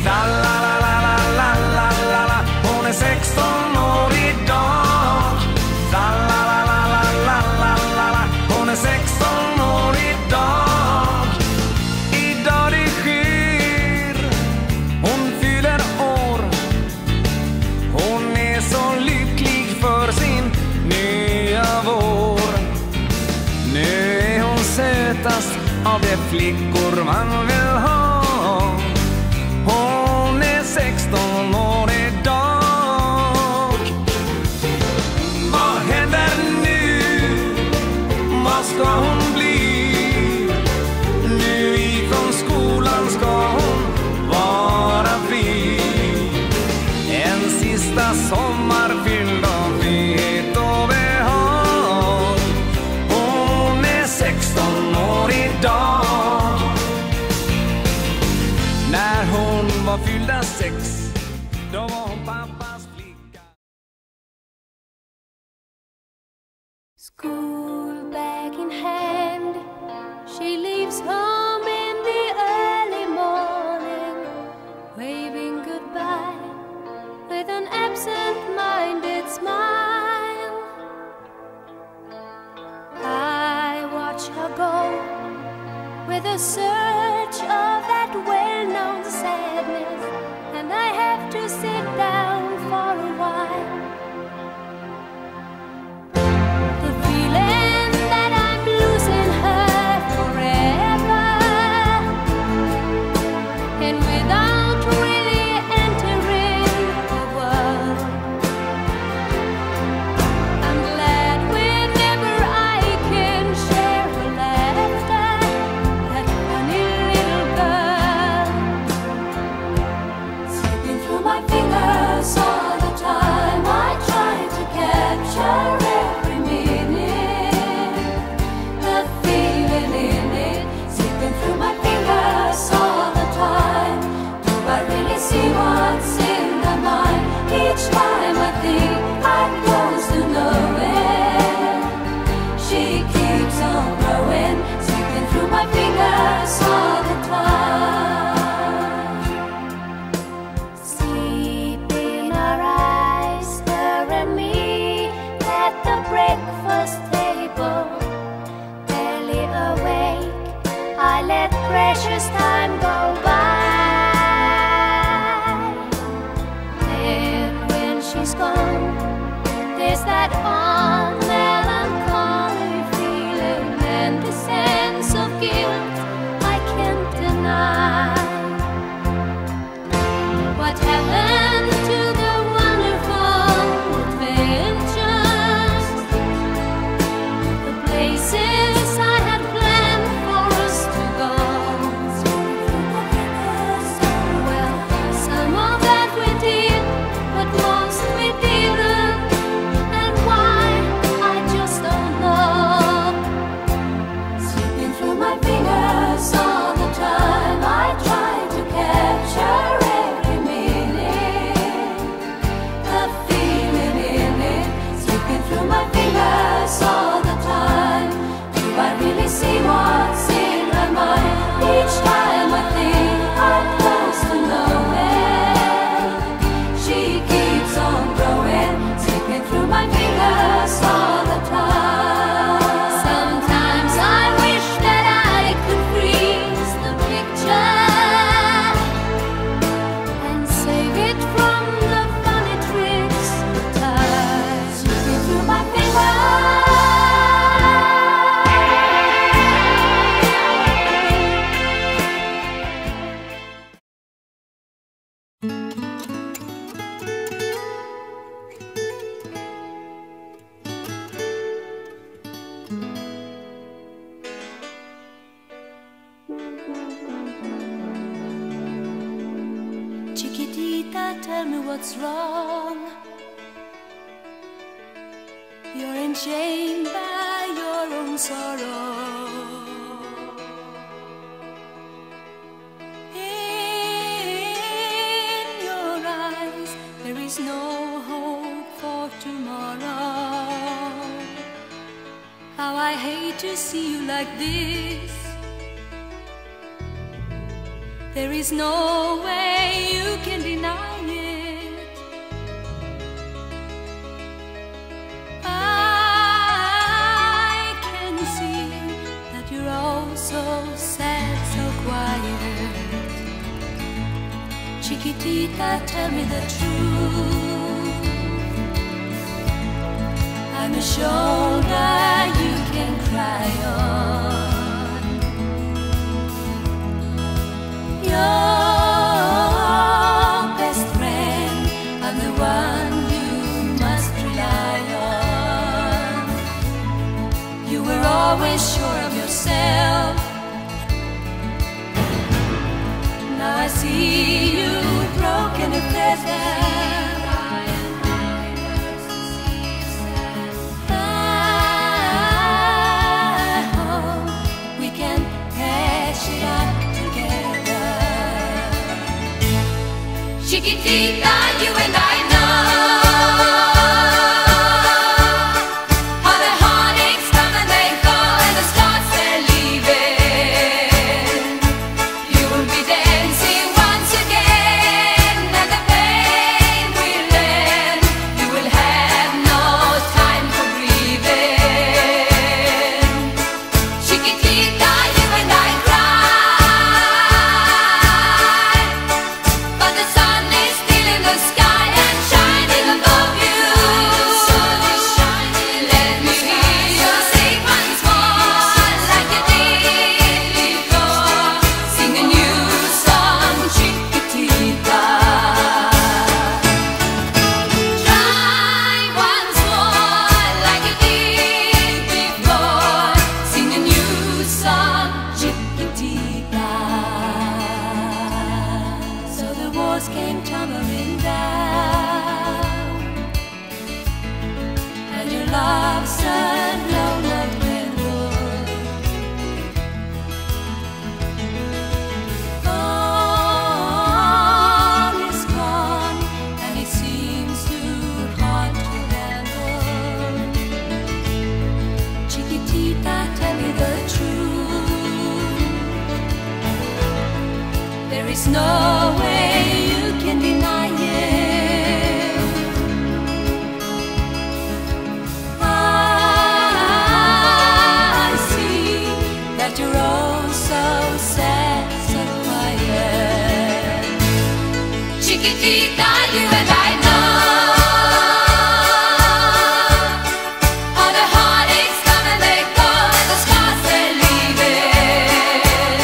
La la la la la la la la la. Hon är 16 år idag. La la la la la la la la la. Hon är 16 år idag. Idag det sker. Hon fyller år. Hon är så lycklig för sin nya vår. Nu är hon sötast av de flickor man vill ha. Hon är 16 år idag. Vad händer nu? Vad ska hon bli? Nu ifrån skolan ska hon vara fri. En sista sommar fylld av frihet och behag. Hon är 16 år idag. När hon var fyllda 6, då var hon pappas flicka. School bag in hand, she leaves home in the early morning, waving goodbye with an absent-minded smile. I watch her go with a surge of that well-known sadness, and I have to sit down for a while. The feeling that I'm losing her forever, and without really entering the world, I'm glad whenever I can share her laughter, that funny little girl. Slipping through my fingers all the time, I try to capture every minute, the feeling in it. Slipping through my fingers all the time. Do I really see what's in her mind? Each time I think I'm close to knowing, she keeps on growing. Slipping through my fingers all the time. Sleep in our eyes, her and me, at the breakfast table. Barely awake, I let precious time go by. Then when she's gone, there's that odd melancholy feeling and the sense of guilt I can't deny. What happened to the wonderful adventures, the places I had planned for us to go? Well, some of that we did, but most we didn't. And why, I just don't know. Slipping through my fingers all the time, I try to capture every minute, the feeling in it. Slipping through my fingers all the time. Do I really see what's in her mind? Each time I think I'm close to knowing, she keeps on growing. Slipping through my fingers all the time. Sometimes I wish that I could freeze the picture and save it from the funny tricks of time. Slipping through my fingers. Chiquitita, tell me what's wrong. You're enchained by your own sorrow. In your eyes there is no hope for tomorrow. How I hate to see you like this. There is no way you can deny it. I can see that you're all so sad, so quiet. Chiquitita, tell me the truth. I'm a shoulder you can cry on. Your best friend, I'm the one you must rely on. You were always sure of yourself. Now I see you broken and feather. Chiquitita, you and I know how the heartaches come and they go, and the stars they're leaving. You will be dancing once again, and the pain will end. You will have no time for breathing. Chiquitita, you and I cry, but the sun is still in the sky and shining above you. Let me hear you sing once more like you did before. Sing a new song, Chiquitita. Try once more like you did before. Sing a new song, Chiquitita. So the walls came tumbling down, and your love said no love dwindled. All is gone, and it seems too hard to handle. Chiquitita, tell me the truth. There is no way you can deny it. I see that you're all so sad, so quiet. Chiquitita, you and I know how the heartaches come and they go, and the scars they're leaving.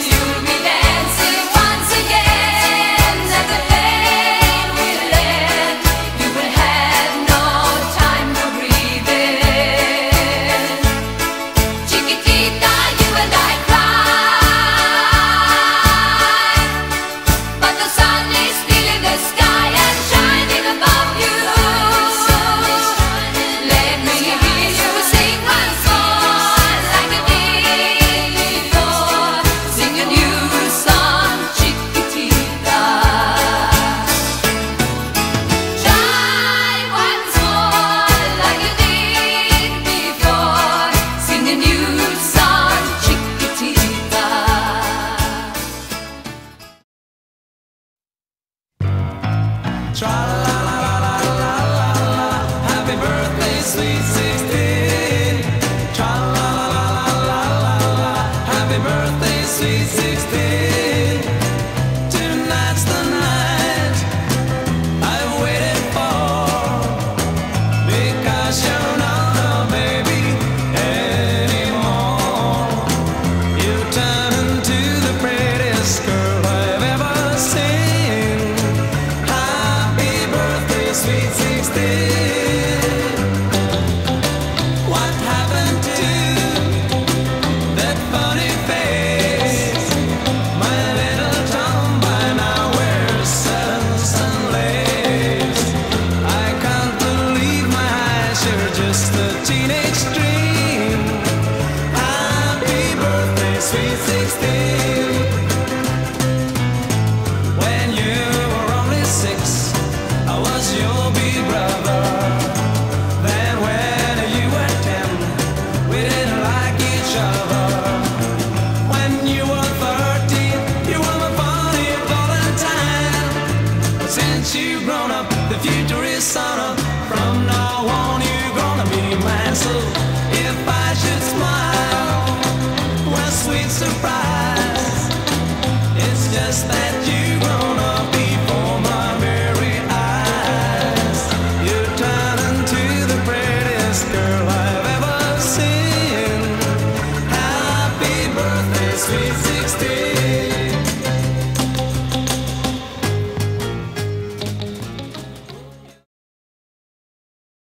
You'll be dancing once again, and the pain will end. You will have no time for breathing. Chiquitita, you and I cry, but the sun is still in the sky and shining above you. Let me hear you sing once more like you did before. Sing a new song, Chiquitita. Try once more like you did before. Sing a new song, Chiquitita. Tra-la-la-la-la-la-la-la, happy birthday, sweet 16. Tra-la-la-la-la-la-la, happy birthday, sweet 16. Tonight's the night I've waited for, because you're not a baby anymore. You turn into the prettiest girl I've ever seen. Happy birthday, sweet 16. Sweet 16.